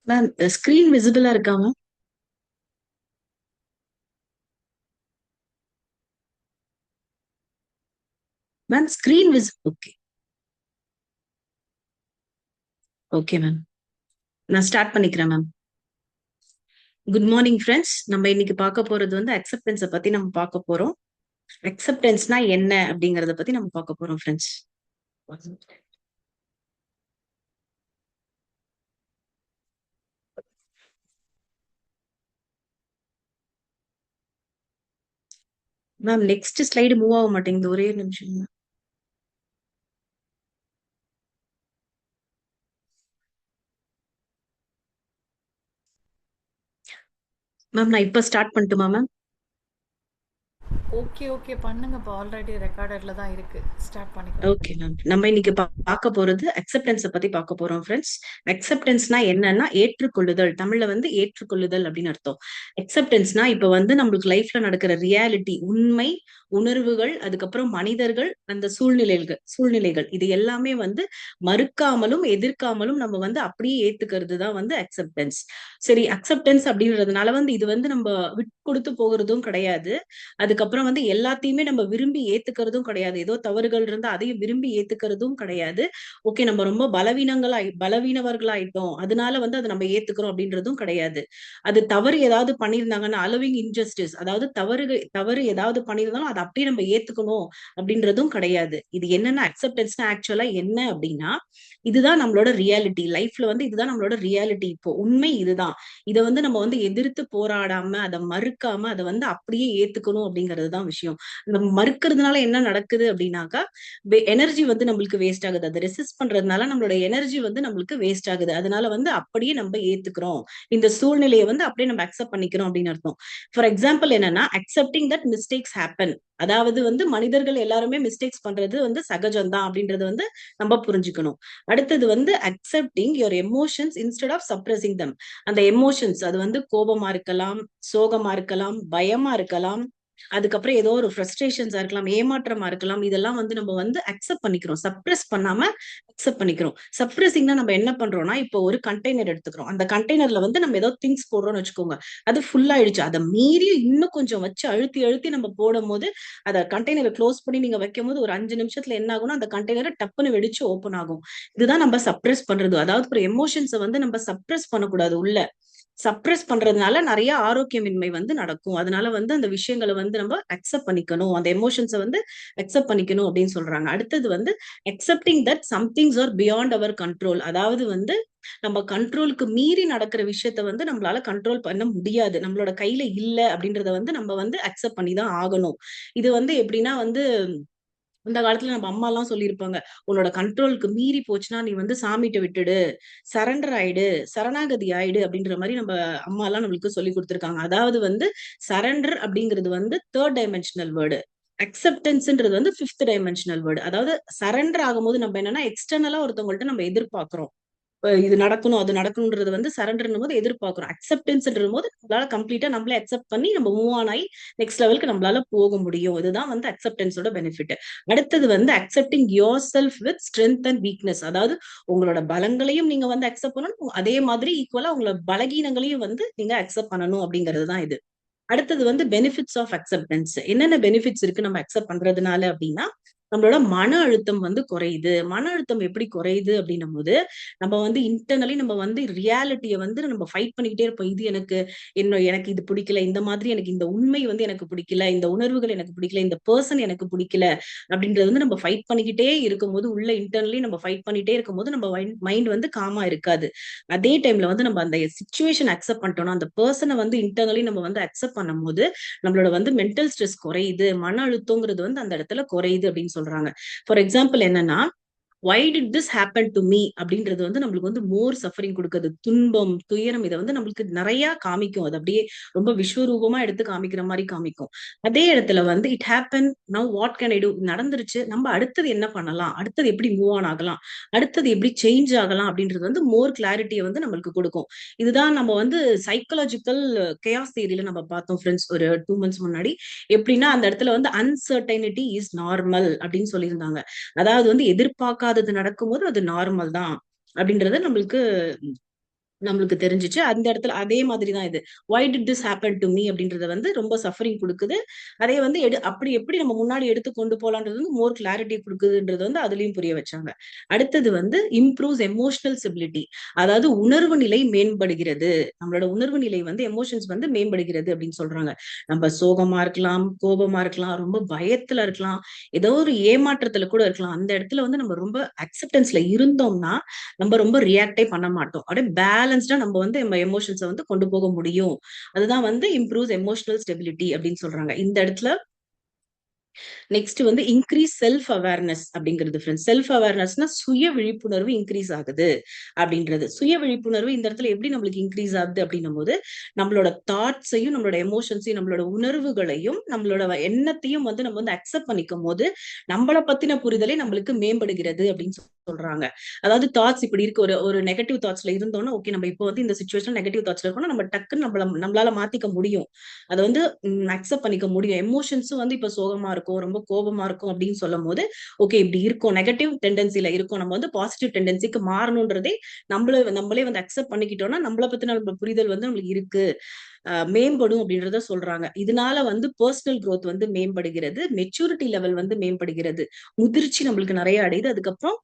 Ma'am screen விசிபிளா இருக்கா ma'am? Ma'am screen okay. Okay ma'am. நான் start பண்ணிக்கிறேன் மேம். Good morning friends. நம்ம இன்னைக்கு பார்க்க போறது வந்து அக்செப்டன்ஸை பத்தி நம்ம பார்க்க போறோம். அக்செப்டன்ஸ்னா என்ன அப்படிங்கறத பத்தி நம்ம பார்க்க போறோம் friends. Ma'am next slide move ஆக மாட்டேங்குது, ஒரே ஒரு நிமிஷம் மேம். மேம் நான் இப்ப ஸ்டார்ட் பண்ணட்டுமா மேம்? ஓகே ஓகே பண்ணுங்க. இப்போ ஆல்ரெடி ரெக்கார்டர்ல தான் இருக்கு. ஸ்டார்ட் பண்ணிக்கோங்க. Okay ma'am. நம்ம இன்னைக்கு பார்க்க போறது அக்செப்டன்ஸை பத்தி பார்க்க போறோம் ஃப்ரெண்ட்ஸ். அக்செப்டன்ஸ்னா என்னன்னா ஏற்றுக்கொள்ளுதல். தமிழ்ல வந்து ஏற்றுக்கொள்ளுதல் அப்படின்னு அர்த்தம். அக்செப்டன்ஸ்னா இப்ப வந்து நம்மளுக்கு லைஃப்ல நடக்கிற ரியாலிட்டி, உண்மை, உணர்வுகள், அதுக்கப்புறம் மனிதர்கள், அந்த சூழ்நிலைகள் இது எல்லாமே வந்து மறுக்காமலும் எதிர்க்காமலும் நம்ம வந்து அப்படியே ஏத்துக்கிறது தான் வந்து அக்செப்டன்ஸ். சரி, அக்செப்டன்ஸ் அப்படின்றதுனால வந்து இது வந்து நம்ம விட்டு கொடுத்து போகிறதும் கிடையாது. அதுக்கப்புறம் வந்து எல்லாத்தையுமே நம்ம விரும்பி ஏத்துக்கிறதும் கிடையாது. ஏதோ தவறுகள் இருந்தா அதையும் விரும்பி ஏத்துக்கிறதும் கிடையாது. ஓகே, நம்ம ரொம்ப பலவீனவர்களாயிட்டோம், அதனால வந்து அதை நம்ம ஏத்துக்கிறோம் அப்படின்றதும் கிடையாது. அது தவறு ஏதாவது பண்ணியிருந்தாங்கன்னா அலோவிங் இன்ஜஸ்டிஸ், அதாவது தவறு ஏதாவது பண்ணியிருந்தாலும் அதை அப்படியே நம்ம ஏத்துக்கணும் அப்படின்றதும் கிடையாது. இது என்னன்னா அக்செப்டன்ஸ்னா ஆக்சுவலா என்ன அப்படின்னா, இதுதான் நம்மளோட ரியாலிட்டி. லைஃப்ல வந்து இதுதான் நம்மளோட ரியாலிட்டி. இப்போ உண்மை இதுதான். இதை வந்து நம்ம வந்து எதிர்த்து போராடாம, அதை மறுக்காம, அதை வந்து அப்படியே ஏத்துக்கணும் அப்படிங்கிறது தான் விஷயம். நம்ம மறுக்கிறதுனால என்ன நடக்குது அப்படின்னாக்கா, எனர்ஜி வந்து நம்மளுக்கு வேஸ்ட் ஆகுது. அதை ரெசிஸ்ட் பண்றதுனால நம்மளோட எனர்ஜி வந்து நம்மளுக்கு வேஸ்ட் ஆகுது. அதனால வந்து அப்படியே நம்ம ஏத்துக்கிறோம், இந்த சூழ்நிலையை வந்து அப்படியே நம்ம அக்செப்ட் பண்ணிக்கிறோம் அப்படின்னு அர்த்தம். ஃபார் எக்ஸாம்பிள் என்னன்னா, அக்செப்டிங் தட் மிஸ்டேக்ஸ் ஹேப்பன். அதாவது வந்து மனிதர்கள் எல்லாருமே மிஸ்டேக்ஸ் பண்றது வந்து சகஜம்தான் அப்படின்றது வந்து நம்ம புரிஞ்சுக்கணும். அடுத்தது வந்து accepting your emotions instead of suppressing them. அந்த எமோஷன்ஸ் அது வந்து கோபமா இருக்கலாம், சோகமா இருக்கலாம், பயமா இருக்கலாம், அதுக்கப்புறம் ஏதோ ஒரு ஃப்ரஸ்ட்ரேஷன்ஸா இருக்கலாம், ஏமாற்றமா இருக்கலாம். இதெல்லாம் வந்து நம்ம வந்து அக்செப்ட் பண்ணிக்கிறோம், சப்ரஸ் பண்ணாம அக்செப்ட் பண்ணிக்கிறோம். சப்ரஸிங்னா நம்ம என்ன பண்றோம்னா, இப்போ ஒரு கண்டெய்னர் எடுத்துக்கிறோம், அந்த கண்டெய்னர்ல வந்து நம்ம ஏதோ திங்ஸ் போடுறோம்னு வச்சுக்கோங்க, அது ஃபுல் ஆயிடுச்சு, அதை மீறி இன்னும் கொஞ்சம் வச்சு அழுத்தி அழுத்தி நம்ம போடும் போது, அதை கண்டெய்னரை க்ளோஸ் பண்ணி நீங்க வைக்கும் போது ஒரு 5 நிமிஷத்துல என்ன ஆகும்னா அந்த கண்டெய்னரை டப்புன்னு வெடிச்சு ஓப்பன் ஆகும். இதுதான் நம்ம சப்ரஸ் பண்றது. அதாவது ஒரு எமோஷன்ஸை வந்து நம்ம சப்ரஸ் பண்ணக்கூடாது. உள்ள சப்ரஸ் பண்றதுனால நிறைய ஆரோக்கியமின்மை வந்து நடக்கும். அதனால வந்து அந்த விஷயங்களை வந்து நம்ம அக்செப்ட் பண்ணிக்கணும், அந்த எமோஷன்ஸை வந்து அக்செப்ட் பண்ணிக்கணும் அப்படின்னு சொல்றாங்க. அடுத்தது வந்து accepting that somethings are beyond our control. அதாவது வந்து நம்ம கண்ட்ரோலுக்கு மீறி நடக்கிற விஷயத்த வந்து நம்மளால கண்ட்ரோல் பண்ண முடியாது, நம்மளோட கையில இல்ல அப்படின்றத வந்து நம்ம வந்து அக்செப்ட் பண்ணி தான் ஆகணும். இது வந்து எப்படின்னா வந்து, இந்த காலத்துல நம்ம அம்மா எல்லாம் சொல்லியிருப்பாங்க, உன்னோட கண்ட்ரோலுக்கு மீறி போச்சுன்னா நீ வந்து சாமிட்ட விட்டுடு, சரண்டர் ஆயிடு, சரணாகதி ஆயிடு அப்படின்ற மாதிரி நம்ம அம்மா எல்லாம் நம்மளுக்கு சொல்லி கொடுத்திருக்காங்க. அதாவது வந்து சரண்டர் அப்படிங்கிறது வந்து தேர்ட் டைமென்ஷனல் வேர்டு, அக்செப்டன்ஸ்ன்றது வந்து ஃபிஃப்த் டைமென்ஷனல் வேர்டு. அதாவது சரண்டர் ஆகும்போது நம்ம என்னன்னா எக்ஸ்டர்னலா ஒருத்தவங்கள்ட்ட நம்ம எதிர்பார்க்கிறோம், இது நடக்கணும் அது நடக்கணும்ன்றது வந்து சரண்டர்னும் போது எதிர்பார்க்கிறோம். அக்செப்டன்ஸ்ன்ற போது நம்மளால கம்ப்ளீட்டா நம்மளே அக்செப்ட் பண்ணி நம்ம மூவ் ஆன் ஆகி நெக்ஸ்ட் லெவலுக்கு நம்மளால போக முடியும். இதுதான் வந்து அக்செப்டன்ஸோட பெனிஃபிட். அடுத்தது வந்து accepting your self with strength and weakness. அதாவது உங்களோட பலங்களையும் நீங்க வந்து அக்செப்ட் பண்ணணும், அதே மாதிரி ஈக்குவலா உங்களோட பலகீனங்களையும் வந்து நீங்க அக்செப்ட் பண்ணணும் அப்படிங்கிறது தான் இது. அடுத்தது வந்து பெனிஃபிட்ஸ் ஆஃப் அக்செப்டன்ஸ். என்னென்ன பெனிஃபிட்ஸ் இருக்கு நம்ம அக்செப்ட் பண்றதுனால அப்படின்னா, நம்மளோட மன அழுத்தம் வந்து குறையுது. மன அழுத்தம் எப்படி குறையுது அப்படின்னும் போது, நம்ம வந்து இன்டர்னலி நம்ம வந்து ரியாலிட்டியை வந்து நம்ம ஃபைட் பண்ணிக்கிட்டே இருப்போம். இது எனக்கு எனக்கு இது பிடிக்கல, இந்த மாதிரி எனக்கு இந்த உண்மை வந்து எனக்கு பிடிக்கல, இந்த உணர்வுகள் எனக்கு பிடிக்கல, இந்த பர்சன் எனக்கு பிடிக்கல அப்படின்றது வந்து நம்ம ஃபைட் பண்ணிக்கிட்டே இருக்கும்போது, உள்ள இன்டர்னலி நம்ம ஃபைட் பண்ணிட்டே இருக்கும்போது நம்ம மைண்ட் வந்து காமா இருக்காது. அதே டைம்ல வந்து நம்ம அந்த சிச்சுவேஷன் அக்செப்ட் பண்ணிட்டோம்னா, அந்த பர்சனை வந்து இன்டர்னலி நம்ம வந்து அக்செப்ட் பண்ணும்போது நம்மளோட வந்து மென்டல் ஸ்ட்ரெஸ் குறையுது, மன அழுத்தங்கிறது வந்து அந்த இடத்துல குறையுது அப்படின்னு சொல்றாங்க. ஃபார் எக்ஸாம்பிள் என்னன்னா, why did this happen to me அப்படின்றது வந்து நம்மளுக்கு வந்து மோர் சஃபரிங் கொடுக்குது. துன்பம், துயரம் இதை வந்து நம்மளுக்கு நிறைய காமிக்கும். அது அப்படியே ரொம்ப விஸ்வரூபமா எடுத்து காமிக்கிற மாதிரி காமிக்கும். அதே இடத்துல வந்து it happen, now what can I do, நடந்துருச்சு, நம்ம அடுத்தது என்ன பண்ணலாம், அடுத்தது எப்படி மூவ் ஆன் ஆகலாம், அடுத்தது எப்படி சேஞ்ச் ஆகலாம் அப்படின்றது வந்து மோர் கிளாரிட்டியை வந்து நம்மளுக்கு கொடுக்கும். இதுதான் நம்ம வந்து சைக்கலாஜிக்கல் கேஆஸ் தியரியில நம்ம பார்த்தோம் ஃப்ரெண்ட்ஸ், ஒரு 2 months முன்னாடி. எப்படின்னா அந்த இடத்துல வந்து அன்சர்டைனிட்டி இஸ் நார்மல் அப்படின்னு சொல்லியிருந்தாங்க. அதாவது வந்து எதிர்பார்க்காதது நடக்கும்போது அது நார்மல் தான் அப்படின்றத நம்மளுக்கு நம்மளுக்கு தெரிஞ்சுச்சு. அந்த இடத்துல அதே மாதிரி தான் இது. "Why did this happen to me?" அப்படின்றத வந்து ரொம்ப சஃபரிங் குடுக்குது. அதே வந்து அப்படி எப்படி நம்ம முன்னாடி எடுத்து கொண்டு போலான்றது வந்து மோர் கிளாரிட்டி குடுக்குதுன்றது வந்து அதுலயும் புரிய வச்சாங்க. அடுத்தது வந்து இம்ப்ரூவ்ஸ் எமோஷனல் ஸ்டெபிலிட்டி. அதாவது உணர்வு நிலை மேம்படுகிறது. நம்மளோட உணர்வு நிலை வந்து எமோஷன்ஸ் வந்து மேம்படுகிறது அப்படின்னு சொல்றாங்க. நம்ம சோகமா இருக்கலாம், கோபமா இருக்கலாம், ரொம்ப பயத்துல இருக்கலாம், ஏதோ ஒரு ஏமாற்றத்துல கூட இருக்கலாம். அந்த இடத்துல வந்து நம்ம ரொம்ப அக்செப்டன்ஸ்ல இருந்தோம்னா, நம்ம ரொம்ப ரியாக்டே பண்ண மாட்டோம். அப்படியே பேலன்ஸ்டா நம்ம வந்து நம்ம எமோஷன்ஸ வந்து கொண்டு போக முடியும். அதுதான் வந்து இம்ப்ரூவ்ஸ் எமோஷனல் ஸ்டெபிலிட்டி அப்படின்னு சொல்றாங்க. இந்த இடத்துல நெக்ஸ்ட் வந்து இன்க்ரீஸ் செல்ஃப் அவேர்னஸ் அப்படிங்கிறது ஃப்ரெண்ட்ஸ். செல்ஃப் அவேர்னஸ்னா சுய விழிப்புணர்வு இன்க்ரீஸ் ஆகுது அப்படின்றது. சுய விழிப்புணர்வு இந்த இடத்துல எப்படி நம்மளுக்கு இன்க்ரீஸ் ஆகுது அப்படின்னும் போது, நம்மளோட தாட்ஸையும், நம்மளோட எமோஷன்ஸையும், நம்மளோட உணர்வுகளையும், நம்மளோட எண்ணத்தையும் வந்து நம்ம வந்து அக்செப்ட் பண்ணிக்கும் போது, நம்மள பத்தின புரிதலே நம்மளுக்கு மேம்படுகிறது அப்படின்னு சொல்றாங்க. அதாவது தாட்ஸ் இப்படி இருக்கு. ஒரு ஒரு நெகட்டிவ் தாட்ஸ்ல இருந்தோம்னா, ஓகே நம்ம இப்போ வந்து இந்த சிச்சுவேஷன் நெகட்டிவ் தாட்ஸ்ல இருக்கோம்னா, நம்ம டக்குன்னு நம்மளால மாத்திக்க முடியும். அத வந்து அக்செப்ட் பண்ணிக்க முடியும். எமோஷன்ஸும் வந்து இப்ப சோகமா இருக்கும், ரொம்ப கோபமா இருக்கும் அப்படின்னு சொல்லும்போது, ஓகே இப்படி இருக்கும். நெகட்டிவ் டெண்டன்சில இருக்கும். நம்ம வந்து பாசிட்டிவ் டெண்டன்சிக்கு மாறணும்ன்றதே நம்மளே வந்து அக்செப்ட் பண்ணிக்கிட்டோம்னா, நம்மள பத்தின நம்ம புரிதல் வந்து நம்மளுக்கு இருக்கு. மேம்படும் அப்படின்றத சொல்றாங்க. இதனால வந்து பர்சனல் growth வந்து மேம்படுகிறது. மெச்சூரிட்டி லெவல் வந்து மேம்படுகிறது. முதிர்ச்சி நம்மளுக்கு நிறைய அடையுது. அதுக்கப்புறம்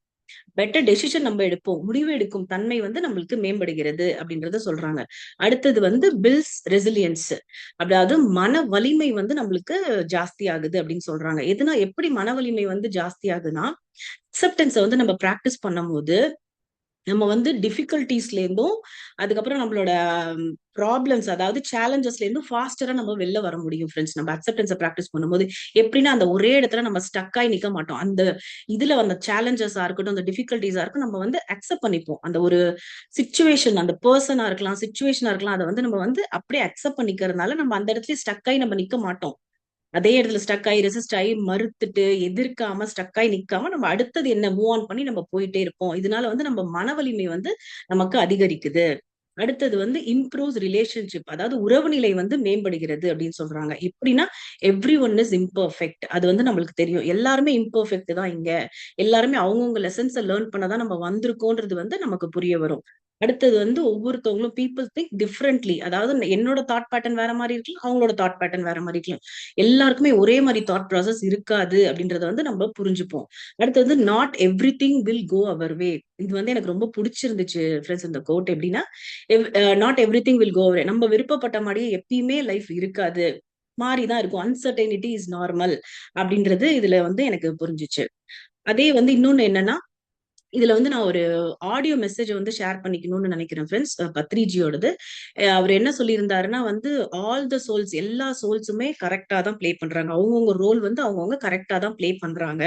பெட்டர் டெசிஷன் நம்ம எடுப்போம். முடிவு எடுக்கும் தன்மை வந்து நம்மளுக்கு மேம்படுகிறது அப்படின்றத சொல்றாங்க. அடுத்தது வந்து பில்ஸ் ரெசிலியன்ஸ். அதாவது மன வலிமை வந்து நம்மளுக்கு ஜாஸ்தி ஆகுது அப்படின்னு சொல்றாங்க. எதுனா எப்படி மன வலிமை வந்து ஜாஸ்தி ஆகுதுன்னா, அக்செப்டன்ஸை வந்து நம்ம பிராக்டிஸ் பண்ணும்போது நம்ம வந்து டிஃபிகல்டிஸ்ல இருந்தும் அதுக்கப்புறம் நம்மளோட ப்ராப்ளம்ஸ் அதாவது சேலஞ்சஸ்ல இருந்தும் ஃபாஸ்டரா நம்ம வெளில வர முடியும் ஃப்ரெண்ட்ஸ். நம்ம அக்செப்டன்ஸை ப்ராக்டிஸ் பண்ணும்போது எப்படின்னா அந்த ஒரே இடத்துல நம்ம ஸ்டக் ஆகி நிக்க மாட்டோம். அந்த இதுல அந்த சேலஞ்சஸா இருக்கட்டும், அந்த டிஃபிகல்டிஸா இருக்கும், நம்ம வந்து அக்செப்ட் பண்ணிப்போம். அந்த ஒரு சிச்சுவேஷன், அந்த பர்சனா இருக்கலாம், சிச்சுவேஷனா இருக்கலாம், அதை வந்து நம்ம வந்து அப்படியே அக்செப்ட் பண்ணிக்கிறதுனால நம்ம அந்த இடத்துல ஸ்டக் ஆகி நம்ம நிக்க மாட்டோம். அதே இடத்துல ஸ்டக் ஆகி ரெசிஸ்ட் ஆகி மறுத்துட்டு எதிர்க்காம ஸ்டக் ஆகி நிக்காம நம்ம அடுத்தது என்ன மூவ் ஆன் பண்ணி நம்ம போயிட்டே இருப்போம். இதனால வந்து நம்ம மன வலிமை வந்து நமக்கு அதிகரிக்குது. அடுத்தது வந்து இம்ப்ரூவ்ஸ் ரிலேஷன்ஷிப். அதாவது உறவு நிலை வந்து மேம்படுகிறது அப்படின்னு சொல்றாங்க. எப்படின்னா எவ்ரி ஒன் இஸ் இம்பர்ஃபெக்ட். அது வந்து நம்மளுக்கு தெரியும். எல்லாருமே இம்பர்ஃபெக்ட் தான் இங்க. எல்லாருமே அவங்கவுங்க லெசன்ஸை லேர்ன் பண்ணதான் நம்ம வந்திருக்கோன்றது வந்து நமக்கு புரிய வரும். அடுத்தது வந்து ஒவ்வொருத்தவங்களும் பீப்புள் திங்க் டிஃப்ரெண்ட்லி. அதாவது என்னோட தாட் பேட்டர்ன் வேற மாதிரி இருக்கலாம், அவங்களோட தாட் பேட்டர்ன் வேற மாதிரி இருக்கலாம். எல்லாருக்குமே ஒரே மாதிரி தாட் ப்ராசஸ் இருக்காது அப்படின்றத வந்து நம்ம புரிஞ்சுப்போம். அடுத்தது not everything will go our way. இது வந்து எனக்கு ரொம்ப பிடிச்சிருந்துச்சு ஃப்ரெண்ட்ஸ். இந்த கோட் எப்படின்னா, not everything will go our. நம்ம விருப்பப்பட்ட மாதிரியே எப்பயுமே லைஃப் இருக்காது, மாறிதான் இருக்கும். அன்சர்டைனிட்டி இஸ் நார்மல் அப்படின்றது இதுல வந்து எனக்கு புரிஞ்சுச்சு. அதே வந்து இன்னொன்னு என்னன்னா, இதுல வந்து நான் ஒரு ஆடியோ மெசேஜ் வந்து ஷேர் பண்ணிக்கணும்னு நினைக்கிறேன் ஃப்ரெண்ட்ஸ். பத்ரிஜியோடது. அவர் என்ன சொல்லியிருந்தாருன்னா வந்து, ஆல் த சோல்ஸ், எல்லா சோல்ஸுமே கரெக்டா தான் ப்ளே பண்றாங்க. அவங்கவுங்க ரோல் வந்து அவங்கவுங்க கரெக்டா தான் ப்ளே பண்றாங்க.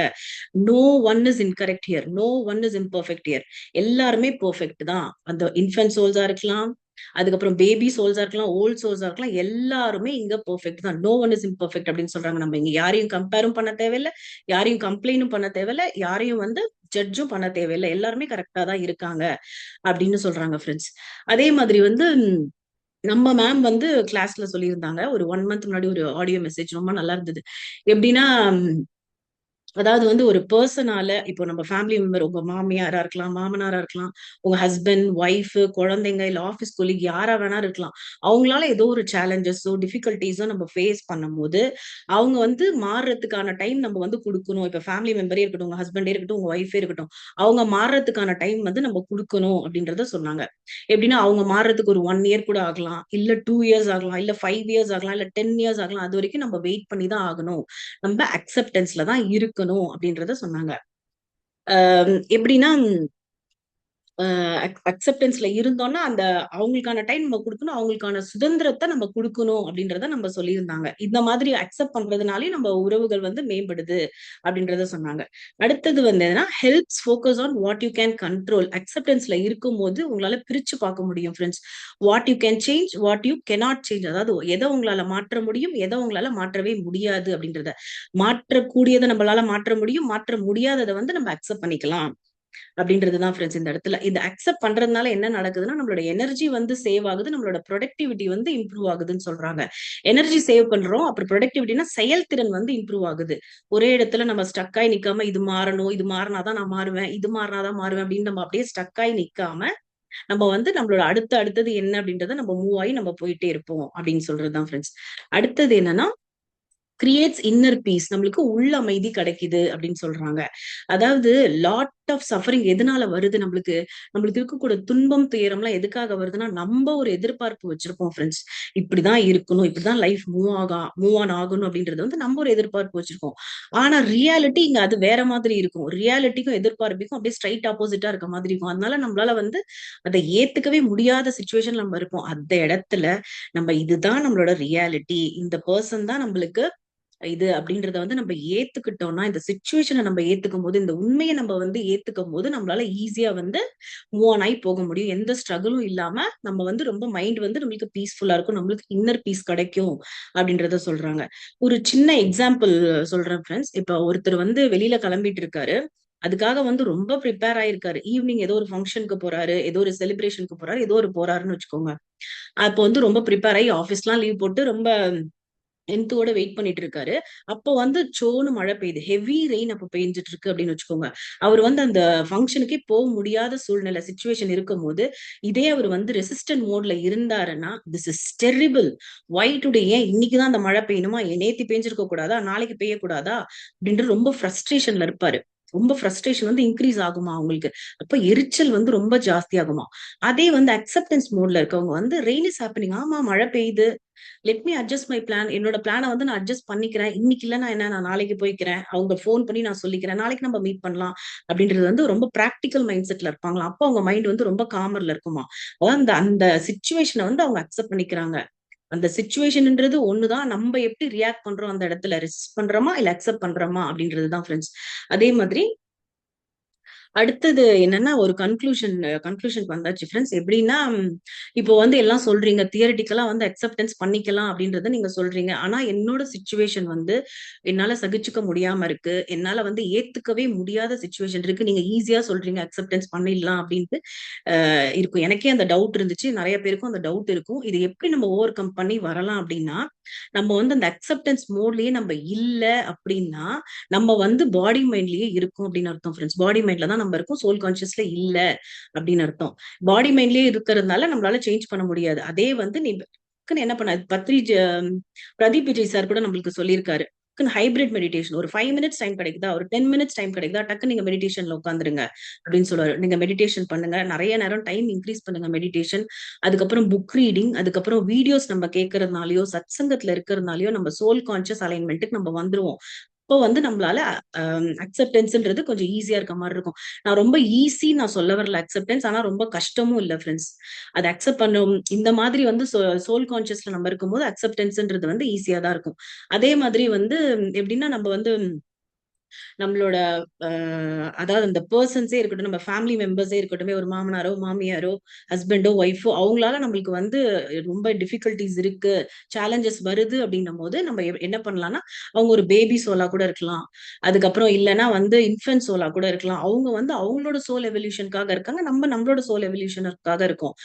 No one is incorrect here, no one is imperfect here. எல்லாருமே பெர்ஃபெக்ட் தான். அந்த இன்ஃபென்ட் சோல்ஸா இருக்கலாம், அதுக்கப்புறம் பேபி சோல்ஸா இருக்கலாம், ஓல்ட் சோல்ஸா இருக்கலாம், எல்லாருமே இங்க பெர்ஃபெக்ட் தான். நோ ஒன் இஸ் இம்பர்ஃபெக்ட் அப்படின்னு சொல்றாங்க. நம்ம இங்க யாரையும் கம்பேரும் பண்ண தேவையில்ல, யாரையும் கம்ப்ளைண்டும் பண்ண தேவையில்ல, யாரையும் வந்து ஜட்ஜும் பண்ண தேவையில்லை. எல்லாருமே கரெக்டா தான் இருக்காங்க அப்படின்னு சொல்றாங்க ஃப்ரெண்ட்ஸ். அதே மாதிரி வந்து நம்ம மேம் வந்து கிளாஸ்ல சொல்லியிருந்தாங்க. ஒரு 1 மந்த் முன்னாடி ஒரு ஆடியோ மெசேஜ் ரொம்ப நல்லா இருந்தது. எப்படின்னா, அதாவது வந்து ஒரு பர்சனால இப்போ நம்ம ஃபேமிலி மெம்பர், உங்க மாமியாரா இருக்கலாம், மாமனாரா இருக்கலாம், உங்க ஹஸ்பண்ட், ஒய்ஃப், குழந்தைங்க, இல்ல ஆபீஸ் கொலீக் யாரா வேணா இருக்கலாம். அவங்களால ஏதோ ஒரு சேலஞ்சஸோ டிஃபிகல்டிஸோ நம்ம ஃபேஸ் பண்ணும்போது அவங்க வந்து மாறுறதுக்கான டைம் நம்ம வந்து கொடுக்கணும். இப்ப ஃபேமிலி மெம்பரே இருக்கட்டும், உங்க ஹஸ்பண்டே இருக்கட்டும், உங்க ஒய்ஃபே இருக்கட்டும், அவங்க மாறுறதுக்கான டைம் வந்து நம்ம கொடுக்கணும் அப்படின்றத சொன்னாங்க. எப்படின்னா அவங்க மாறுறதுக்கு ஒரு 1 இயர் கூட ஆகலாம், இல்ல 2 இயர்ஸ் ஆகலாம், இல்ல 5 இயர்ஸ் ஆகலாம், இல்ல 10 இயர்ஸ் ஆகலாம். அது வரைக்கும் நம்ம வெயிட் பண்ணி தான் ஆகணும். நம்ம அக்செப்டன்ஸ்ல தான் இருக்கணும் அப்படின்றத சொன்னாங்க. எப்படின்னா அக்செப்டன்ஸ்ல இருந்தோம்னா அந்த அவங்களுக்கான டைம் நம்ம கொடுக்கணும், அவங்களுக்கான சுதந்திரத்தை நம்ம கொடுக்கணும் அப்படின்றத நம்ம சொல்லியிருந்தாங்க. இந்த மாதிரி அக்செப்ட் பண்றதுனாலே நம்ம உறவுகள் வந்து மேம்படுது அப்படின்றத சொன்னாங்க. அடுத்தது வந்து என்னன்னா, helps focus on what you can control. அக்செப்டன்ஸ்ல இருக்கும்போது உங்களால பிரிச்சு பார்க்க முடியும் friends. What you can change, what you cannot change. அதாவது எதை உங்களால மாற்ற முடியும், எதை உங்களால மாற்றவே முடியாது அப்படின்றத. மாற்றக்கூடியதை நம்மளால மாற்ற முடியும், மாற்ற முடியாததை வந்து நம்ம அக்செப்ட் பண்ணிக்கலாம் அப்படின்றதுதான் ஃப்ரெண்ட்ஸ். இந்த இடத்துல இந்த அக்செப்ட் பண்றதுனால என்ன நடக்குதுன்னா, நம்மளோட எனர்ஜி வந்து சேவ் ஆகுது, நம்மளோட ப்ரொடக்டிவிட்டி வந்து இம்ப்ரூவ் ஆகுதுன்னு சொல்றாங்க. எனர்ஜி சேவ் பண்றோம், அப்புறம் ப்ரொடக்டிவிட்டினா செயல்திறன் வந்து இம்ப்ரூவ் ஆகுது. ஒரே இடத்துல நம்ம ஸ்டக் ஆகி நிக்காம இது மாறணும், இது மாறினாதான் நான் மாறுவேன், இது மாறினாதான் மாறுவேன் அப்படின்னு நம்ம அப்படியே ஸ்டக் ஆகி நிக்காம நம்ம வந்து நம்மளோட அடுத்தது என்ன அப்படின்றத நம்ம மூவ் ஆகி நம்ம போயிட்டே இருப்போம் அப்படின்னு சொல்றதுதான் ஃப்ரெண்ட்ஸ். அடுத்தது என்னன்னா, கிரியேட்ஸ் இன்னர் பீஸ், நம்மளுக்கு உள்ள அமைதி கிடைக்குது அப்படின்னு சொல்றாங்க. அதாவது லாட் ஆஃப் சஃபரிங் எதனால வருது நம்மளுக்கு, நம்மளுக்கு இருக்கக்கூடிய துன்பம் துயரம்லாம் எதுக்காக வருதுன்னா, நம்ம ஒரு எதிர்பார்ப்பு வச்சிருப்போம் ஃப்ரெண்ட்ஸ். இப்படிதான் இருக்கணும், இப்படிதான் லைஃப் மூவ் ஆன் ஆகணும் அப்படின்றது வந்து நம்ம ஒரு எதிர்பார்ப்பு வச்சிருக்கோம். ஆனா ரியாலிட்டி இங்க அது வேற மாதிரி இருக்கும். ரியாலிட்டிக்கும் எதிர்பார்ப்புக்கும் அப்படியே ஸ்ட்ரைட் ஆப்போசிட்டா இருக்க மாதிரி இருக்கும். அதனால நம்மளால வந்து அதை ஏத்துக்கவே முடியாத சுச்சுவேஷன் நம்ம இருப்போம். அந்த இடத்துல நம்ம இதுதான் நம்மளோட ரியாலிட்டி, இந்த பர்சன் தான் நம்மளுக்கு இது அப்படின்றத வந்து நம்ம ஏத்துக்கிட்டோம்னா, இந்த சிச்சுவேஷனை நம்ம ஏத்துக்கும் போது, இந்த உண்மையை நம்ம வந்து ஏத்துக்கும் போது நம்மளால ஈஸியா வந்து மூவ் ஆன் ஆகி போக முடியும். எந்த ஸ்ட்ரகிளும் இல்லாம நம்ம வந்து ரொம்ப மைண்ட் வந்து நம்மளுக்கு பீஸ்ஃபுல்லா இருக்கும், நம்மளுக்கு இன்னர் பீஸ் கிடைக்கும் அப்படின்றத சொல்றாங்க. ஒரு சின்ன எக்ஸாம்பிள் சொல்றேன் ஃப்ரெண்ட்ஸ். இப்ப ஒருத்தர் வந்து வெளியில கிளம்பிட்டு இருக்காரு. அதுக்காக வந்து ரொம்ப ப்ரிப்பேர் ஆயிருக்காரு. ஈவினிங் ஏதோ ஒரு ஃபங்க்ஷனுக்கு போறாரு, ஏதோ ஒரு செலிப்ரேஷனுக்கு போறாரு, ஏதோ ஒரு போறாருன்னு வச்சுக்கோங்க. அப்போ வந்து ரொம்ப ப்ரிப்பேர் ஆகி ஆஃபீஸ்லாம் லீவ் போட்டு ரொம்ப எந்தோட வெயிட் பண்ணிட்டு இருக்காரு. அப்போ வந்து சோன்னு மழை பெய்யுது. ஹெவி ரெயின் அப்ப பெஞ்சிட்டு இருக்கு அப்படின்னு வச்சுக்கோங்க. அவர் வந்து அந்த ஃபங்க்ஷனுக்கே போக முடியாத சூழ்நிலை சிச்சுவேஷன் இருக்கும்போது, இதே அவர் வந்து ரெசிஸ்டன்ட் மோட்ல இருந்தாருன்னா, திஸ் இஸ் டெர்ரிபிள். ஒய் டுடே, ஏன் இன்னைக்குதான் அந்த மழை பெய்யணுமா, நேத்து பெஞ்சிருக்க கூடாதா, நாளைக்கு பெய்யக்கூடாதா அப்படின்ற ரொம்ப ஃப்ரஸ்ட்ரேஷன்ல இருப்பாரு. ரொம்ப ஃப்ரஸ்ட்ரேஷன் வந்து இன்க்ரீஸ் ஆகுமா அவங்களுக்கு. அப்ப எரிச்சல் வந்து ரொம்ப ஜாஸ்தி ஆகுமா. அதே வந்து அக்செப்டன்ஸ் மோட்ல இருக்கவங்க வந்து ரெயின் இஸ் ஹேப்பனிங், ஆமா மழை பெய்யுது, let me adjust my plan, என்னோட பிளானை வந்து நான் அட்ஜஸ்ட் பண்ணிக்கிறேன், இன்னைக்கு இல்ல நான் என்ன, நான் நாளைக்கு போய்க்கிறேன், அவங்க ஃபோன் பண்ணி நான் சொல்லிக்கிறேன், நாளைக்கு நம்ம மீட் பண்ணலாம் அப்படின்றது வந்து ரொம்ப பிராக்டிக்கல் மைண்ட் செட்ல இருப்பாங்களா. அப்போ அவங்க மைண்ட் வந்து ரொம்ப காமர்ல இருக்குமா. அதாவது அந்த அந்த சுச்சுவேஷனை வந்து அவங்க அக்செப்ட் பண்ணிக்கிறாங்க. அந்த சுச்சுவேஷன்ன்றது ஒண்ணுதான், நம்ம எப்படி ரியாக்ட் பண்றோம் அந்த இடத்துல, ரெசிஸ்ட் பண்றோமா இல்ல அக்செப்ட் பண்றோமா அப்படின்றதுதான் ஃப்ரெண்ட்ஸ். அதே மாதிரி அடுத்தது என்னன்னா, ஒரு கன்க்ளூஷனுக்கு வந்தாச்சு ஃப்ரெண்ட்ஸ். எப்படின்னா, இப்போ வந்து எல்லாம் சொல்றீங்க தியரிட்டிக்கலா வந்து அக்செப்டன்ஸ் பண்ணிக்கலாம் அப்படின்றத நீங்க சொல்றீங்க. ஆனா என்னோட சிச்சுவேஷன் வந்து என்னால சகிச்சுக்க முடியாம இருக்கு, என்னால வந்து ஏத்துக்கவே முடியாத சிச்சுவேஷன் இருக்கு. நீங்க ஈஸியா சொல்றீங்க அக்செப்டன்ஸ் பண்ணிடலாம் அப்படின்ட்டு இருக்கும். எனக்கே அந்த டவுட் இருந்துச்சு, நிறைய பேருக்கும் அந்த டவுட் இருக்கும். இது எப்படி நம்ம ஓவர் கம் பண்ணி வரலாம் அப்படின்னா, நம்ம வந்து அந்த அக்செப்டன்ஸ் மோட்லயே நம்ம இல்ல அப்படின்னா, நம்ம வந்து பாடி மைண்ட்லயே இருக்கும் அப்படின்னு அர்த்தம் ஃப்ரெண்ட்ஸ். பாடி மைண்ட்ல தான் நம்ம இருக்கோம், சோல் கான்சியஸ்ல இல்ல அப்படின்னு அர்த்தம். பாடி மைண்ட்லயே இருக்கிறதுனால நம்மளால சேஞ்ச் பண்ண முடியாது. அதே வந்து நீ டக்குன்னு என்ன பண்ண, பிரதீப் விஜய் சார் கூட நம்மளுக்கு சொல்லியிருக்காரு. ஹைபிரிட் மெடிடேஷன், ஒரு 5 மினிட்ஸ் டைம் கிடைக்குதா, ஒரு 10 மினிட்ஸ் டைம் கிடைக்குதா, டக்கு நீங்க மெடிடேஷன்ல உட்காந்துருங்க அப்படின்னு சொல்லுவாரு. நீங்க மெடிடேஷன் பண்ணுங்க, நிறைய நேரம் டைம் இன்க்ரீஸ் பண்ணுங்க மெடிடேஷன். அதுக்கப்புறம் புக் ரீடிங், அதுக்கப்புறம் வீடியோஸ் நம்ம கேட்கறதுனாலயோ சத்சங்கத்துல இருக்கிறதுனாலயோ நம்ம சோல் கான்சியஸ் அலைன்மெண்ட்டுக்கு நம்ம வந்துருவோம். இப்போ வந்து நம்மளால அக்செப்டன்ஸ்ன்றது கொஞ்சம் ஈஸியா இருக்க மாதிரி இருக்கும். நான் ரொம்ப ஈஸி நான் சொல்ல வரல அக்செப்டன்ஸ், ஆனா ரொம்ப கஷ்டமும் இல்ல ஃப்ரெண்ட்ஸ். அதை அக்செப்ட் பண்ணும் இந்த மாதிரி வந்து சோல் கான்சியஸ்ல நம்ம இருக்கும்போது அக்செப்டன்ஸ்ன்றது வந்து ஈஸியா தான் இருக்கும். அதே மாதிரி வந்து எப்படின்னா, நம்ம வந்து நம்மளோட அதாவது அந்த பர்சன்ஸே இருக்கட்டும், நம்ம ஃபேமிலி மெம்பர்ஸே இருக்கட்டும், ஒரு மாமனாரோ மாமியாரோ ஹஸ்பண்டோ ஒய்ஃபோ, அவங்களால நம்மளுக்கு வந்து ரொம்ப டிஃபிகல்டிஸ் இருக்கு, சேலஞ்சஸ் வருது அப்படின்னும் போது நம்ம என்ன பண்ணலாம்னா, அவங்க ஒரு பேபி சோலா கூட இருக்கலாம், அதுக்கப்புறம் இல்லைன்னா வந்து இன்ஃபென்ட் சோலா கூட இருக்கலாம். அவங்க வந்து அவங்களோட சோல் எவல்யூஷனுக்காக இருக்காங்க, நம்ம நம்மளோட சோல் எவல்யூஷனுக்காக இருக்கோம்.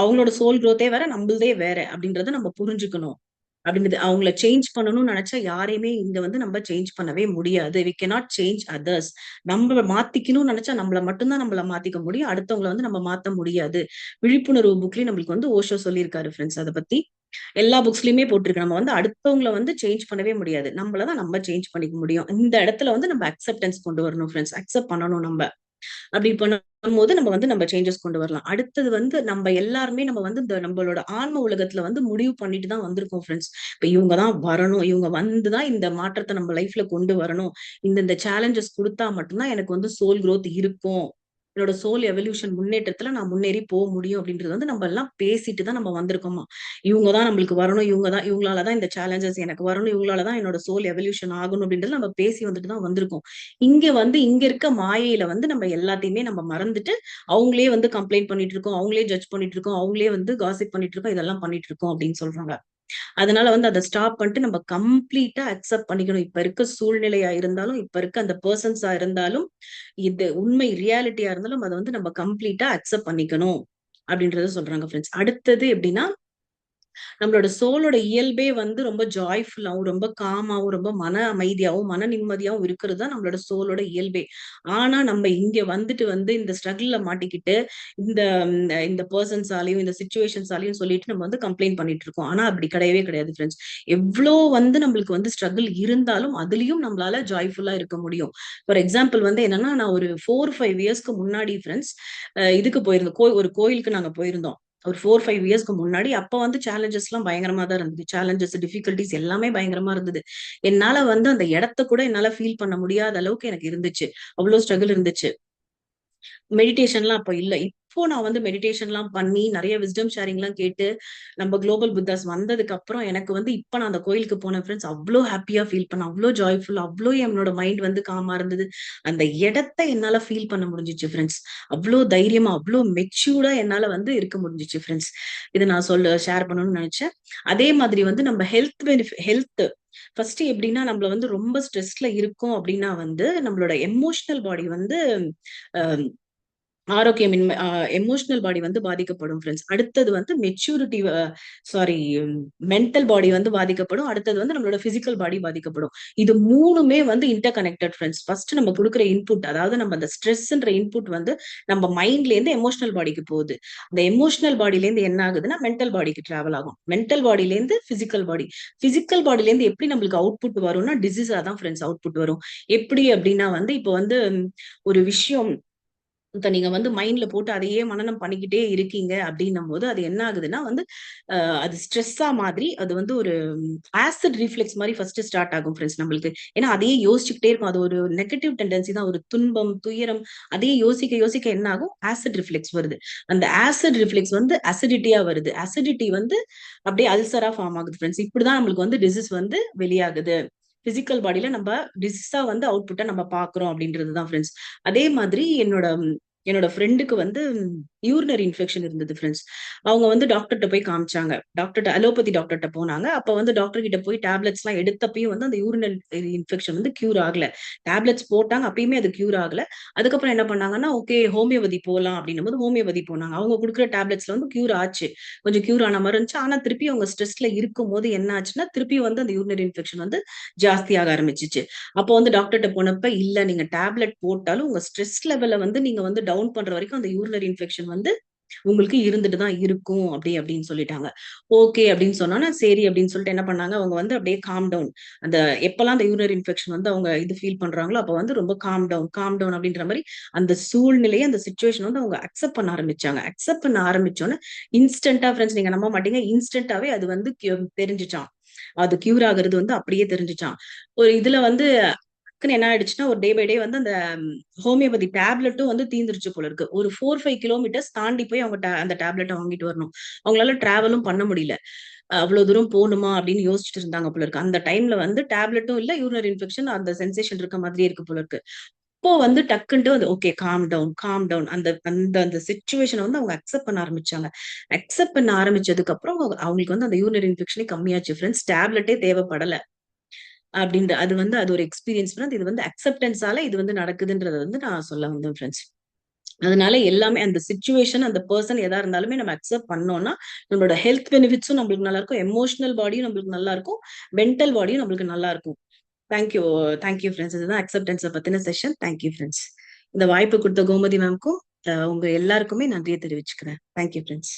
அவங்களோட சோல் growth-ஏ வேற, நம்மளதே வேற அப்படின்றத நம்ம புரிஞ்சுக்கணும். அப்படின்றது அவங்கள சேஞ்ச் பண்ணணும்னு நினைச்சா யாரையுமே இங்க வந்து நம்ம சேஞ்ச் பண்ணவே முடியாது. We cannot change others. நம்ம மாத்திக்கணும்னு நினைச்சா நம்மள மட்டும்தான் நம்மள மாத்திக்க முடியும், அடுத்தவங்கள வந்து நம்ம மாத்த முடியாது. விழிப்புணர்வு புக்லயும் நம்மளுக்கு வந்து ஓஷோ சொல்லியிருக்காரு ஃப்ரெண்ட்ஸ். அதை பத்தி எல்லா புக்ஸ்லயுமே போட்டிருக்கு. நம்ம வந்து அடுத்தவங்கள வந்து சேஞ்ச் பண்ணவே முடியாது, நம்மளதான் நம்ம சேஞ்ச் பண்ணிக்க முடியும். இந்த இடத்துல வந்து நம்ம அக்செப்டன்ஸ் கொண்டு வரணும் ஃப்ரெண்ட்ஸ், அக்செப்ட் பண்ணணும் நம்ம. அப்படி பண்ணும்போது நம்ம வந்து நம்ம சேஞ்சஸ் கொண்டு வரலாம். அடுத்தது வந்து நம்ம எல்லாருமே நம்ம வந்து இந்த நம்மளோட ஆன்ம உலகத்துல வந்து முடிவு பண்ணிட்டு தான் வந்திருக்கோம் ஃப்ரெண்ட்ஸ். இப்ப இவங்க தான் வரணும், இவங்க வந்துதான் இந்த மாற்றத்தை நம்ம லைஃப்ல கொண்டு வரணும், இந்த சேலஞ்சஸ் கொடுத்தா மட்டும்தான் எனக்கு வந்து சோல் growth இருக்கும், என்னோட சோல் எவல்யூஷன் முன்னேற்றத்துல நான் முன்னேறி போக முடியும் அப்படின்றது வந்து நம்ம எல்லாம் பேசிட்டு தான் நம்ம வந்திருக்கோமா. இவங்கதான் நம்மளுக்கு வரணும், இவங்களாலதான் இந்த சேலஞ்சஸ் எனக்கு வரணும், இவங்களாலதான் என்னோட சோல் எவல்யூஷன் ஆகணும் அப்படின்றது நம்ம பேசி வந்துட்டு தான் வந்திருக்கோம். இங்க இருக்க மாயையில வந்து நம்ம எல்லாத்தையுமே நம்ம மறந்துட்டு அவங்களே வந்து கம்ப்ளைண்ட் பண்ணிட்டு இருக்கோம், அவங்களே ஜட்ஜ் பண்ணிட்டு இருக்கோம், அவங்களே வந்து காசிப் பண்ணிட்டு இருக்கோம், இதெல்லாம் பண்ணிட்டு இருக்கோம் அப்படின்னு சொல்றாங்க. அதனால வந்து அதை ஸ்டாப் பண்ணிட்டு நம்ம கம்ப்ளீட்டா அக்செப்ட் பண்ணிக்கணும். இப்ப இருக்க சூழ்நிலையா இருந்தாலும், இப்ப இருக்க அந்த பர்சன்ஸா இருந்தாலும், இது உண்மை ரியாலிட்டியா இருந்தாலும், அதை வந்து நம்ம கம்ப்ளீட்டா அக்செப்ட் பண்ணிக்கணும் அப்படின்றத சொல்றாங்க ஃப்ரெண்ட்ஸ். அடுத்தது எப்படின்னா, நம்மளோட சோலோட இயல்பே வந்து ரொம்ப ஜாய்ஃபுல்லாவும், ரொம்ப காமாவும், ரொம்ப மன அமைதியாவும், மன நிம்மதியாவும் இருக்கிறது தான் நம்மளோட சோலோட இயல்பே. ஆனா நம்ம இங்க வந்துட்டு வந்து இந்த ஸ்ட்ரகிள்ல மாட்டிக்கிட்டு, இந்த இந்த பெர்சன்ஸாலயும், இந்த சிச்சுவேஷன்ஸாலயும் சொல்லிட்டு நம்ம வந்து கம்ப்ளைண்ட் பண்ணிட்டு இருக்கோம். ஆனா அப்படி கிடையவே கிடையாது ஃப்ரெண்ட்ஸ். எவ்ளோ வந்து நம்மளுக்கு வந்து ஸ்ட்ரகிள் இருந்தாலும், அதுலயும் நம்மளால ஜாய்ஃபுல்லா இருக்க முடியும். ஃபார் எக்ஸாம்பிள் வந்து என்னன்னா, நான் ஒரு 4, 5 இயர்ஸ்க்கு முன்னாடி ஃப்ரெண்ட்ஸ் இதுக்கு போயிருந்தோம். ஒரு கோயிலுக்கு நாங்க போயிருந்தோம். ஒரு 4, 5 இயர்ஸ்க்கு முன்னாடி அப்ப வந்து சேலஞ்சஸ்லாம் பயங்கரமா தான் இருந்தது. சேலஞ்சஸ், டிஃபிகல்டீஸ் எல்லாமே பயங்கரமா இருந்தது. என்னால வந்து அந்த இடத்த கூட என்னால ஃபீல் பண்ண முடியாத அளவுக்கு எனக்கு இருந்துச்சு. அவ்ளோ ஸ்ட்ரகிள் இருந்துச்சு. மெடிடேஷன்லாம் அப்ப இல்ல. இப்போ நான் வந்து மெடிடேஷன்லாம் பண்ணி நெறைய விஸ்டம் ஷேரிங்லாம் கேட்டு, நம்ம குளோபல் புத்தாஸ் வந்ததுக்கு அப்புறம் எனக்கு வந்து இப்ப நான் அந்த கோயிலுக்கு போனேன் ஃப்ரெண்ட்ஸ். அவ்ளோ ஹேப்பியா ஃபீல் பண்ணேன். அவ்ளோ ஜாய்ஃபுல்லா, அவ்ளோ என்னோட மைண்ட் வந்து காமா இருந்தது. அந்த இடத்த என்னால ஃபீல் பண்ண முடிஞ்சுச்சு ஃப்ரெண்ட்ஸ். அவ்ளோ தைரியமா, அவ்ளோ மெச்சூர்டா என்னால வந்து இருக்க முடிஞ்சுச்சு ஃப்ரெண்ட்ஸ். இத நான் ஷேர் பண்ணணும்னு நெனச்சேன். அதே மாதிரி வந்து நம்ம ஹெல்த் ஃபர்ஸ்ட் எப்படின்னா, நம்மள வந்து ரொம்ப ஸ்ட்ரெஸ்ல இருக்கோம் அப்படின்னா வந்து, நம்மளோட எமோஷனல் பாடி வந்து அ ஆரோக்கியமின்மை எமோஷனல் பாடி வந்து பாதிக்கப்படும் ஃப்ரெண்ட்ஸ். அடுத்தது வந்து மெச்சூரிட்டி சாரி மென்டல் பாடி வந்து பாதிக்கப்படும். அடுத்தது வந்து நம்மளோட பிசிக்கல் பாடி பாதிக்கப்படும். இது 3மே வந்து இன்டர் கனெக்டட் ஃப்ரெண்ட்ஸ். ஃபர்ஸ்ட் நம்ம குடுக்குற இன்புட், அதாவது நம்ம அந்த ஸ்ட்ரெஸ்ன்ற இன்புட் வந்து நம்ம மைண்ட்ல இருந்து எமோஷனல் பாடிக்கு போகுது. அந்த எமோஷனல் பாடியில இருந்து என்ன ஆகுதுன்னா மென்டல் பாடிக்கு டிராவல் ஆகும். மென்டல் பாடியில இருந்து பிசிக்கல் பாடி. பிசிக்கல் பாடியில இருந்து எப்படி நம்மளுக்கு அவுட்புட் வரும்னா டிசீஸா தான் ஃப்ரெண்ட்ஸ் அவுட்புட் வரும். எப்படி அப்படின்னா வந்து இப்போ வந்து ஒரு விஷயம் இப்ப நீங்க வந்து மைண்ட்ல போட்டு அதையே மனனம் பண்ணிக்கிட்டே இருக்கீங்க அப்படின்னும் போது அது என்ன ஆகுதுன்னா வந்து அது ஸ்ட்ரெஸ்ஸா மாதிரி அது வந்து ஒரு ஆசிட் ரிஃப்ளெக்ஸ் மாதிரி ஃபர்ஸ்ட் ஸ்டார்ட் ஆகும் ஃப்ரெண்ட்ஸ் நம்மளுக்கு. ஏன்னா அதையே யோசிச்சுக்கிட்டே இருக்கும். அது ஒரு நெகட்டிவ் டெண்டன்சி தான். ஒரு துன்பம், துயரம் அதையே யோசிக்க யோசிக்க என்ன ஆகும்? ஆசிட் ரிஃப்ளெக்ஸ் வருது. அந்த ஆசிட் ரிஃப்ளெக்ஸ் வந்து அசிடிட்டியா வருது. அசிடிட்டி வந்து அப்படியே அல்சரா ஃபார்ம் ஆகுது ஃப்ரெண்ட்ஸ். இப்படிதான் நம்மளுக்கு வந்து டிசீஸ் வந்து வெளியாகுது. பிசிக்கல் பாடியில நம்ம டிசீஸா வந்து அவுட்புட்டை நம்ம பாக்குறோம் அப்படின்றதுதான் ஃப்ரெண்ட்ஸ். அதே மாதிரி என்னோட ஃப்ரெண்டுக்கு வந்து யூரினரி இன்ஃபெக்ஷன் இருந்தது ஃப்ரெண்ட்ஸ். அவங்க வந்து டாக்டர்கிட்ட போய் காமிச்சாங்க. அலோபதி டாக்டர்கிட்ட போனாங்க. அப்ப வந்து டாக்டர் கிட்ட போய் டேப்லெட்ஸ் எல்லாம் எடுத்தப்பயும் வந்து அந்த யூரினரி இன்ஃபெக்ஷன் வந்து கியூர் ஆகல. டேப்லெட்ஸ் போட்டாங்க. அப்பயுமே அது கியூர் ஆகல. அதுக்கப்புறம் என்ன பண்ணாங்கன்னா, ஓகே ஹோமியோபதி போலாம் அப்படின்னும் போது ஹோமியோபதி போனாங்க. அவங்க குடுக்குற டேப்லெட்ஸ்ல வந்து கியூர் ஆச்சு. கொஞ்சம் கியூர் ஆன மாதிரி இருந்துச்சு. ஆனா திருப்பி அவங்க ஸ்ட்ரெஸ்ல இருக்கும்போது என்ன ஆச்சுன்னா, திருப்பி வந்து அந்த யூரினரி இன்ஃபெக்ஷன் வந்து ஜாஸ்தியாக ஆரம்பிச்சுச்சு. அப்போ வந்து டாக்டர்ட்ட போனப்ப, இல்ல நீங்க டேப்லெட் போட்டாலும் உங்க ஸ்ட்ரெஸ் லெவல வந்து நீங்க வந்து டவுன் பண்ற வரைக்கும் அந்த யூரினரி இன்ஃபெக்ஷன் வந்து உங்களுக்கு இருந்துட்டு தான் இருக்கும் அப்படின்னு சொல்லிட்டாங்க. ஓகே அப்படின்னு சொன்னோனே, சரி அப்படின்னு சொல்லிட்டு என்ன பண்ணாங்க, அவங்க வந்து அப்படியே காம் டவுன். அந்த எப்பலாம் அந்த யூரினரி இன்ஃபெக்ஷன் வந்து அவங்க இது ஃபீல் பண்றாங்களோ, அப்ப வந்து ரொம்ப காம் டவுன் அப்படின்ற மாரி அந்த சூழ்நிலைய, அந்த சிச்சுவேஷன் வந்து அவங்க அக்செப்ட் பண்ண ஆரம்பிச்சாங்க. அக்செப்ட் பண்ண ஆரம்பிச்சோனே, இன்ஸ்டன்ட்டா ஃபிரெண்ட்ஸ் நீங்க நம்ப மாட்டீங்க. இன்ஸ்டன்ட்டாவே அது வந்து தெரிஞ்சுச்சாம். அது கியூர் ஆகுறது வந்து அப்படியே தெரிஞ்சுச்சாம். ஒரு இதுல வந்து டக்குன்னு என்ன ஆயிடுச்சுன்னா, ஒரு டே பை டே வந்து அந்த ஹோமியோபதி டேப்லெட்டும் வந்து தீந்துருச்சு போல இருக்கு. ஒரு 4, 5 கிலோமீட்டர்ஸ் தாண்டி போய் அவங்க அந்த டேப்லெட்ட வாங்கிட்டு வரணும். அவங்களால டிராவலும் பண்ண முடியல. அவ்வளவு தூரம் போணுமா அப்படின்னு யோசிச்சுட்டு இருந்தாங்க போல இருக்கு. அந்த டைம்ல வந்து டேப்லெட்டும் இல்ல, யூரினரி இன்ஃபெக்ஷன் அந்த சென்சேஷன் இருக்க மாதிரியே இருக்கு போல இருக்கு. அப்போ வந்து டக்குன்ட்டு வந்து ஓகே காம் டவுன். அந்த அந்த அந்த சிச்சுவேஷன வந்து அவங்க அக்செப்ட் பண்ண ஆரம்பிச்சாங்க. அக்செப்ட் பண்ண ஆரம்பிச்சதுக்கு அப்புறம் அவங்களுக்கு வந்து அந்த யூரினரி இன்ஃபெக்ஷனே கம்மியாச்சு ஃபிரெண்ட்ஸ். டேப்லெட்டே தேவைப்படல. அது வந்து அது ஒரு எக்ஸ்பீரியன்ஸ் ஃப்ரெண்ட்ஸ். இது வந்து அக்செப்டன்ஸால இது வந்து நடக்குதுன்றத வந்து நான் சொல்ல வந்தேன் ஃப்ரெண்ட்ஸ். அதனால எல்லாமே அந்த சிச்சுவேஷன், அந்த பெர்சன் எதா இருந்தாலுமே நம்ம அக்செப்ட் பண்ணோம்னா, நம்மளோட ஹெல்த் பெனிஃபிட்ஸும் நம்மளுக்கு நல்லா இருக்கும். எமோஷனல் பாடியும் நம்மளுக்கு நல்லா இருக்கும். மென்டல் பாடியும் நம்மளுக்கு நல்லா இருக்கும். Thank you thank you friends. இதுதான் அக்செப்டன்ஸ பத்தின செஷன். Thank you friends. இந்த வாய்ப்பு குடுத்த கோமதி மேம்க்கும், உங்க எல்லாருக்குமே நன்றிய தெரிவிச்சுக்கிறேன். Thank you friends.